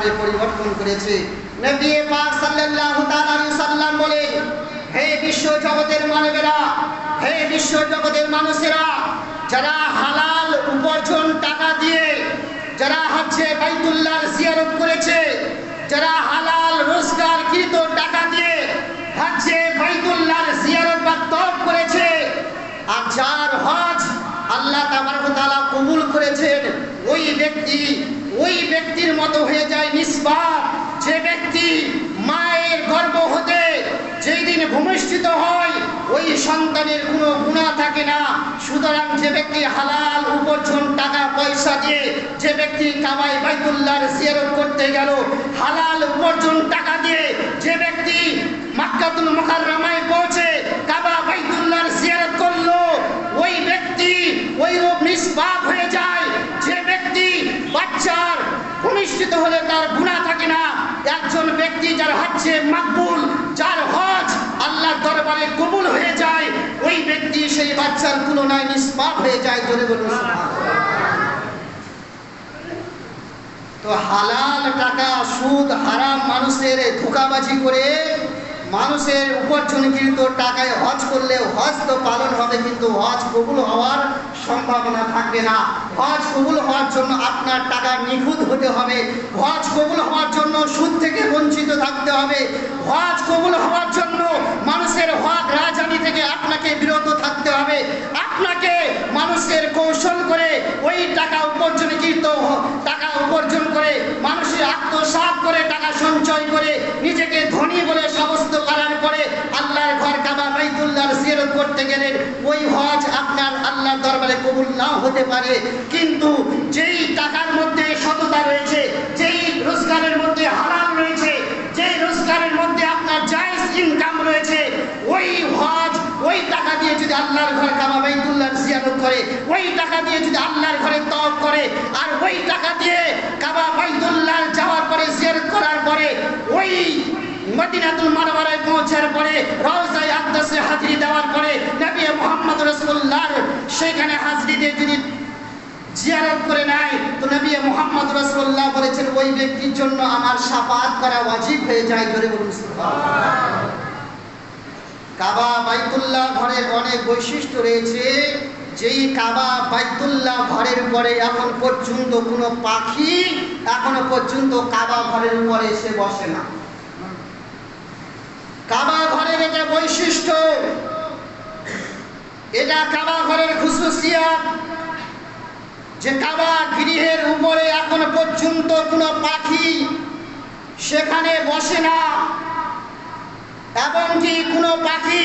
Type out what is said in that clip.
ভাবে পরিবর্তন করেছে। নবী পাক সাল্লাল্লাহু তাআলা আলাইহি সাল্লাম বলেন, হে বিশ্ব জগতের মানবেরা, হে বিশ্ব জগতের মানুষেরা, যারা হালাল উপার্জন টাকা দিয়ে যারা হচ্ছে বাইতুল্লাহর জিয়ারত করেছে, যারা হালাল রোজগারকৃত টাকা দিয়ে হচ্ছে বাইতুল্লাহর জিয়ারত বা তওয়াফ করেছে, আর যার হজ আল্লাহ তাবারক ওয়া তাআলা কবুল করেছেন, ওই ব্যক্তির মতো হয়ে যায় নিষ্পাপ যে ব্যক্তি মায়ের গর্ভ হতে যেই দিন ভূমিষ্ঠিত হয় ওই সন্তানের কোনো গুনাহ থাকে না। সুতরাং যে ব্যক্তি হালাল উপার্জন টাকা পয়সা দিয়ে যে ব্যক্তি কাবায় বাইতুল্লাহর জিয়ারত করতে গেল, হালাল উপার্জন টাকা দিয়ে যে ব্যক্তি মক্কাতুল মুকাররমায় পৌঁছে কাবা বাইতুল্লাহর জিয়ারত করলো, ওই ব্যক্তি ওই নিষ্পাপ হয়ে যায় যে ব্যক্তি বাচ্চার ভূমিষ্ঠিত হলে তার গুনাহ থাকে না। একজন ব্যক্তি যার হজ্জে মাকবুল, যার হজ আল্লাহর দরবারে কবুল হয়ে যায়, ওই ব্যক্তি সেই বাচ্চার তুলনায় নিষ্পাপ হয়ে যায়। জোরে বলুন সুবহানাল্লাহ। তো হালাল টাকা, সুদ, হারাম মানুষের ধোঁকাবাজি করে মানুষের উপার্জনকৃত টাকায় হজ করলে হজ তো পালন হবে, কিন্তু হজ কবুল হওয়ার সম্ভাবনা থাকবে না। হজ কবুল হওয়ার জন্য আপনার টাকা নিখুঁত হতে হবে, হজ কবুল হওয়ার জন্য সুদ থেকে বঞ্চিত থাকতে হবে, হজ কবুল হওয়ার জন্য মানুষের হক রাজনীতি থেকে আপনাকে বিরত থাকতে হবে। আপনাকে মানুষের কৌশল করে ওই টাকা উপার্জন করে মানুষের আত্মসাৎ করে টাকা সঞ্চয় করে নিজেকে ধনী বলে সাব্যস্ত করার পরে আল্লাহর ঘর কাবা বাইতুল্লাহর জিয়ারত করতে গেলেন, ওই হজ আপনার আল্লাহর দরবারে কবুল নাও হতে পারে। কিন্তু যেই টাকার মধ্যে সততা রয়েছে, যেই রোজগারের মধ্যে হালাল রয়েছে, যেই রোজগারের মধ্যে আপনার জায়েজ ইনকাম রয়েছে, ওই হজ ওই টাকা দিয়ে যদি আল্লাহর ঘর কাবা বাইতুল্লাহর জিয়ারত করে, ওই টাকা দিয়ে যদি আল্লাহর ঘরে তওয়াফ করে, আর ওই টাকা দিয়ে কাবা বাইতুল্লাহ যাওয়ার পরে জিয়ারত করার পরে ওই মদিনাতুল মুনাওয়ারায় পৌঁছার পরে রওজায়ে আকদাসে হাজিরি দেওয়ার পরে নবী মুহাম্মদ রাসূলুল্লাহ সেখানে হাজিরি দিয়ে যদি জিয়ারত করে নেয়, তো নবী মুহাম্মদ রাসূলুল্লাহ বলেছেন ওই ব্যক্তির জন্য আমার শাফাআত করা ওয়াজিব হয়ে যায়। জোরে বলুন সুবহানাল্লাহ। কাবা বাইতুল্লাহ ঘরের অনেক বৈশিষ্ট্য রয়েছে। যেই কাবা বাইতুল্লাহ ঘরের পরে এখন পর্যন্ত কোনো পাখি এখনো পর্যন্ত কাবা ঘরের উপরে এসে বসে না। কাবা ঘরের এটা বৈশিষ্ট্য, এটা কাবা ঘরের খুশুসিয়াত যে কাবা গৃহের উপরে এখনো পর্যন্ত কোনো পাখি সেখানে বসে না, এমনকি কোনো পাখি